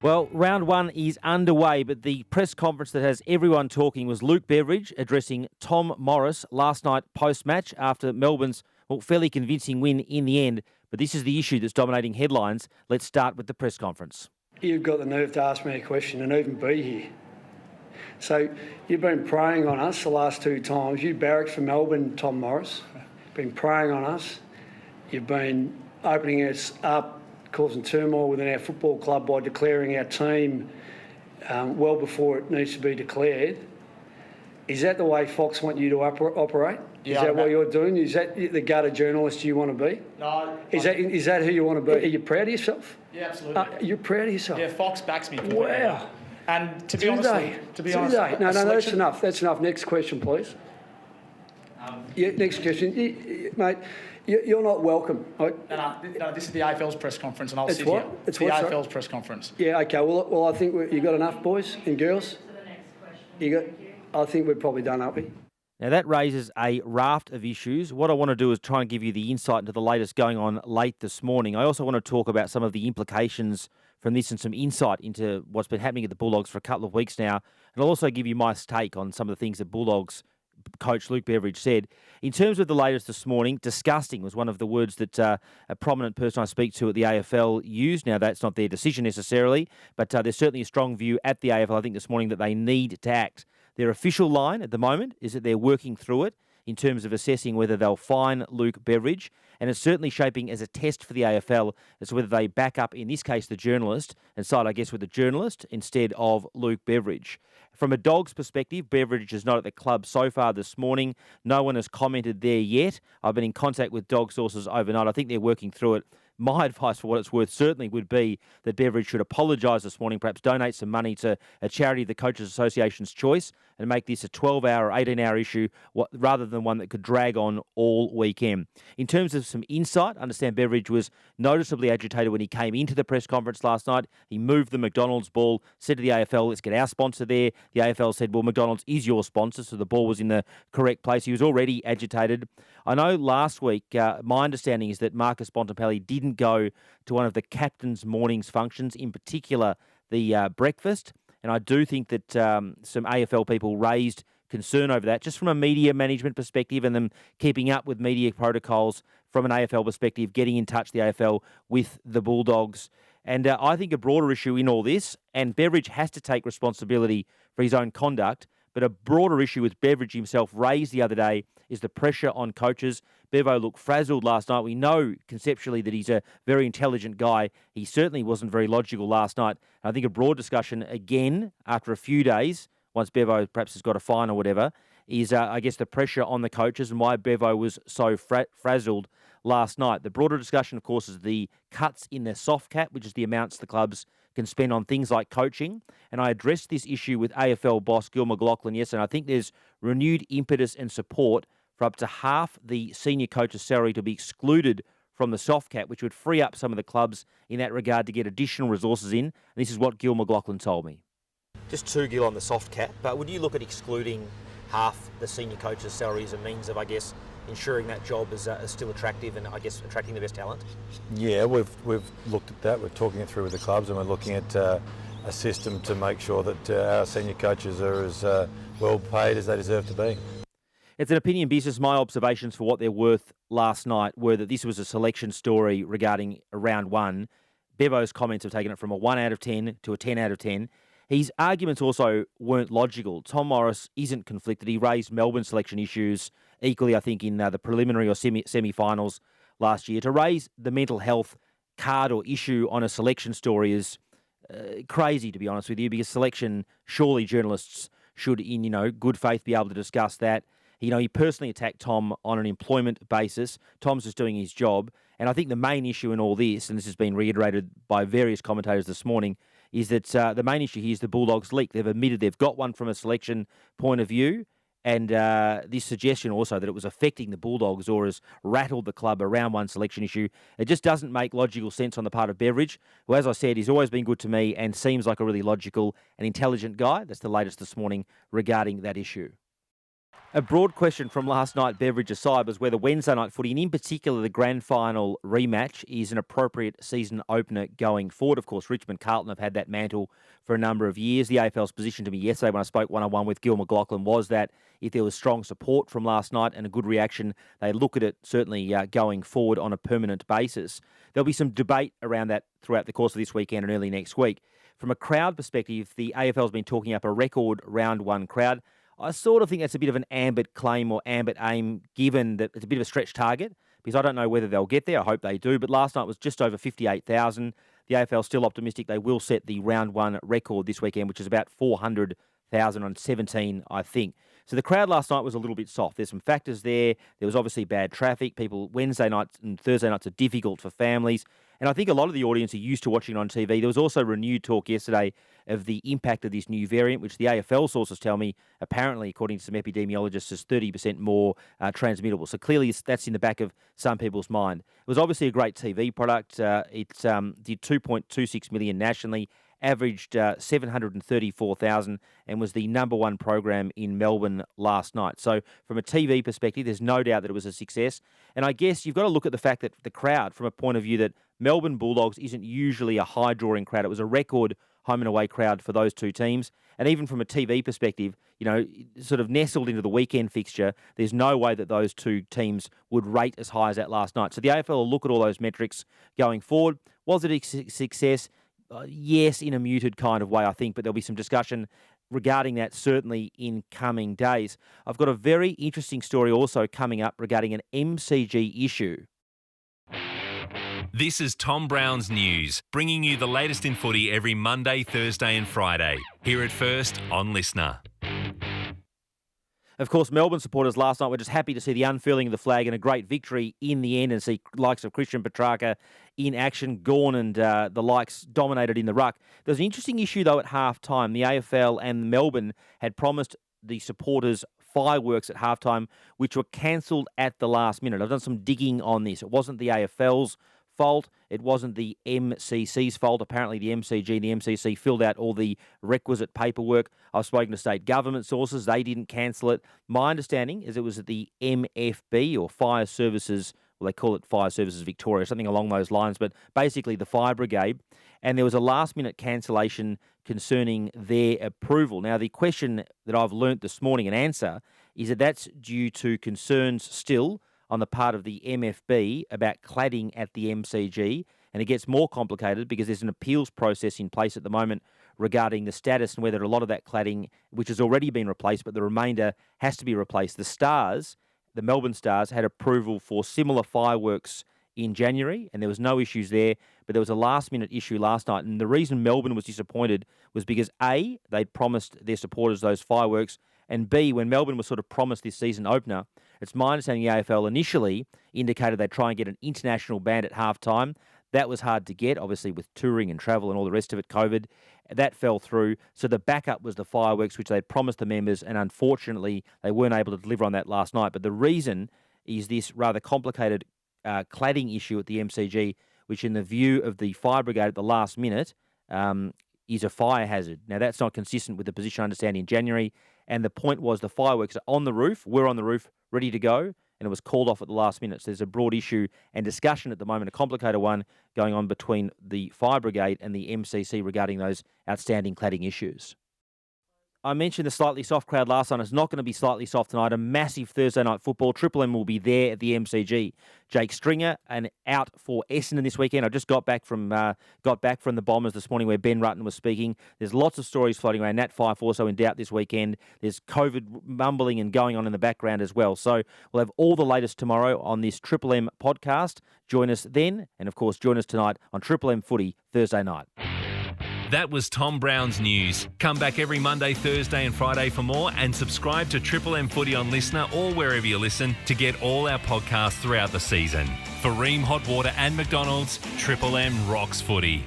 Well, round one is underway, but the press conference that has everyone talking was Luke Beveridge addressing Tom Morris last night post-match after Melbourne's fairly convincing win in the end. But this is the issue that's dominating headlines. Let's start with the press conference. You've got the nerve to ask me a question and even be here. So you've been preying on us the last two times. You barracked for Melbourne, Tom Morris. Been preying on us. You've been opening us up, causing turmoil within our football club by declaring our team well before it needs to be declared. Is that the way Fox want you to operate? Yeah, is that what you're doing? Is that the gutter journalist you want to be? No. Is that who you want to be? Are you proud of yourself? Yeah, absolutely. You're proud of yourself? Yeah, Fox backs me completely. Wow. And to be honest, No, that's enough. That's enough. Next question, please. Next question. Mate, you're not welcome. No, this is the AFL's press conference, and I'll sit what? here. It's the what, sorry? AFL's press conference. Yeah, okay. Well, I think you got enough, boys and girls. I think we're probably done, aren't we? Now, that raises a raft of issues. What I want to do is try and give you the insight into the latest going on late this morning. I also want to talk about some of the implications from this and some insight into what's been happening at the Bulldogs for a couple of weeks now. And I'll also give you my take on some of the things that Bulldogs coach Luke Beveridge said. In terms of the latest this morning, disgusting was one of the words that a prominent person I speak to at the AFL used. Now, that's not their decision necessarily, but there's certainly a strong view at the AFL, I think, this morning that they need to act. Their official line at the moment is that they're working through it in terms of assessing whether they'll fine Luke Beveridge, and it's certainly shaping as a test for the AFL as to whether they back up, in this case, the journalist, and side, I guess, with the journalist instead of Luke Beveridge. From a Dogs perspective, Beveridge is not at the club so far this morning. No one has commented there yet. I've been in contact with Dog sources overnight. I think they're working through it. My advice, for what it's worth, certainly would be that Beveridge should apologise this morning, perhaps donate some money to a charity, the Coaches Association's choice, and make this a 12-hour or 18-hour issue rather than one that could drag on all weekend. In terms of some insight, I understand Beveridge was noticeably agitated when he came into the press conference last night. He moved the McDonald's ball, said to the AFL, let's get our sponsor there. The AFL said, well, McDonald's is your sponsor, so the ball was in the correct place. He was already agitated. I know last week, my understanding is that Marcus Bontempelli didn't go to one of the captain's morning's functions, in particular the breakfast. And I do think that some AFL people raised concern over that, just from a media management perspective and them keeping up with media protocols from an AFL perspective, getting in touch, the AFL, with the Bulldogs. And I think a broader issue in all this, and Beveridge has to take responsibility for his own conduct, but a broader issue with Beveridge himself raised the other day is the pressure on coaches. Bevo looked frazzled last night. We know conceptually that he's a very intelligent guy. He certainly wasn't very logical last night. I think a broad discussion, again, after a few days, once Bevo perhaps has got a fine or whatever, is, I guess, the pressure on the coaches and why Bevo was so frazzled last night. The broader discussion, of course, is the cuts in their soft cap, which is the amounts the clubs can spend on things like coaching. And I addressed this issue with AFL boss Gil McLachlan yesterday, and I think there's renewed impetus and support for up to half the senior coach's salary to be excluded from the soft cap, which would free up some of the clubs in that regard to get additional resources in. And this is what Gil McLachlan told me. Just 2 Gil on the soft cap, but would you look at excluding half the senior coach's salary as a means of, I guess, ensuring that job is still attractive and, I guess, attracting the best talent? Yeah, we've looked at that. We're talking it through with the clubs, and we're looking at a system to make sure that our senior coaches are as well paid as they deserve to be. It's an opinion business. My observations for what they're worth last night were that this was a selection story regarding round one. Bevo's comments have taken it from a 1 out of 10 to a 10 out of 10. His arguments also weren't logical. Tom Morris isn't conflicted. He raised Melbourne selection issues equally, I think, in the preliminary or semi-finals last year. To raise the mental health card or issue on a selection story is crazy, to be honest with you, because selection, surely journalists should, in good faith, be able to discuss that. He personally attacked Tom on an employment basis. Tom's just doing his job. And I think the main issue in all this, and this has been reiterated by various commentators this morning, is that the main issue here is the Bulldogs leak. They've admitted they've got one from a selection point of view. And this suggestion also that it was affecting the Bulldogs or has rattled the club around one selection issue, it just doesn't make logical sense on the part of Beveridge, who, as I said, he's always been good to me and seems like a really logical and intelligent guy. That's the latest this morning regarding that issue. A broad question from last night, Beveridge aside, was whether Wednesday night footy, and in particular the grand final rematch, is an appropriate season opener going forward. Of course, Richmond Carlton have had that mantle for a number of years. The AFL's position to me yesterday when I spoke one-on-one with Gil McLaughlin was that if there was strong support from last night and a good reaction, they look at it certainly going forward on a permanent basis. There'll be some debate around that throughout the course of this weekend and early next week. From a crowd perspective, the AFL's been talking up a record round one crowd. I sort of think that's a bit of an ambit claim or ambit aim, given that it's a bit of a stretch target, because I don't know whether they'll get there. I hope they do. But last night was just over 58,000. The AFL still optimistic they will set the round one record this weekend, which is about 400,000 on 17, I think. So the crowd last night was a little bit soft. There's some factors there. There was obviously bad traffic. Wednesday nights and Thursday nights are difficult for families. And I think a lot of the audience are used to watching it on TV. There was also renewed talk yesterday of the impact of this new variant, which the AFL sources tell me, apparently, according to some epidemiologists, is 30% more transmittable. So clearly that's in the back of some people's mind. It was obviously a great TV product. It did 2.26 million nationally, averaged 734,000 and was the number one program in Melbourne last night. So from a TV perspective, there's no doubt that it was a success. And I guess you've got to look at the fact that the crowd, from a point of view that Melbourne Bulldogs isn't usually a high-drawing crowd. It was a record home and away crowd for those two teams. And even from a TV perspective, you know, sort of nestled into the weekend fixture, there's no way that those two teams would rate as high as that last night. So the AFL will look at all those metrics going forward. Was it a success? Yes, in a muted kind of way, I think, but there'll be some discussion regarding that certainly in coming days. I've got a very interesting story also coming up regarding an MCG issue. This is Tom Browne's News, bringing you the latest in footy every Monday, Thursday and Friday. Hear it first on Listener. Of course, Melbourne supporters last night were just happy to see the unfurling of the flag and a great victory in the end, and see likes of Christian Petrarca in action. Gawn and the likes dominated in the ruck. There was an interesting issue, though, at half-time. The AFL and Melbourne had promised the supporters fireworks at halftime, which were cancelled at the last minute. I've done some digging on this. It wasn't the AFL's fault. It wasn't the MCC's fault. Apparently the MCG and the MCC filled out all the requisite paperwork. I've spoken to state government sources. They didn't cancel it. My understanding is it was at the MFB, or Fire Services, well, they call it Fire Services Victoria, something along those lines, but basically the fire brigade. And there was a last-minute cancellation concerning their approval. Now, the question that I've learnt this morning and answer is that that's due to concerns still on the part of the MFB about cladding at the MCG. And it gets more complicated because there's an appeals process in place at the moment regarding the status and whether a lot of that cladding, which has already been replaced, but the remainder has to be replaced. The Stars, the Melbourne Stars, had approval for similar fireworks in January, and there was no issues there, but there was a last-minute issue last night. And the reason Melbourne was disappointed was because, A, they'd promised their supporters those fireworks, and B, when Melbourne was sort of promised this season opener, it's my understanding the AFL initially indicated they'd try and get an international band at halftime. That was hard to get, obviously, with touring and travel and all the rest of it, COVID. That fell through. So the backup was the fireworks, which they'd promised the members, and unfortunately, they weren't able to deliver on that last night. But the reason is this rather complicated cladding issue at the MCG, which in the view of the fire brigade at the last minute is a fire hazard. Now, that's not consistent with the position I understand in January. And the point was the fireworks are on the roof. We're on the roof, ready to go. And it was called off at the last minute. So there's a broad issue and discussion at the moment, a complicated one going on between the fire brigade and the MCC regarding those outstanding cladding issues. I mentioned the slightly soft crowd last night. It's not going to be slightly soft tonight. A massive Thursday night football. Triple M will be there at the MCG. Jake Stringer and out for Essendon this weekend. I just got back from the Bombers this morning where Ben Rutten was speaking. There's lots of stories floating around. Nat Fyfe also in doubt this weekend. There's COVID mumbling and going on in the background as well. So we'll have all the latest tomorrow on this Triple M podcast. Join us then, and of course join us tonight on Triple M Footy Thursday night. That was Tom Browne's News. Come back every Monday, Thursday and Friday for more, and subscribe to Triple M Footy on Listener or wherever you listen to get all our podcasts throughout the season. For Ream Hot Water and McDonald's, Triple M rocks footy.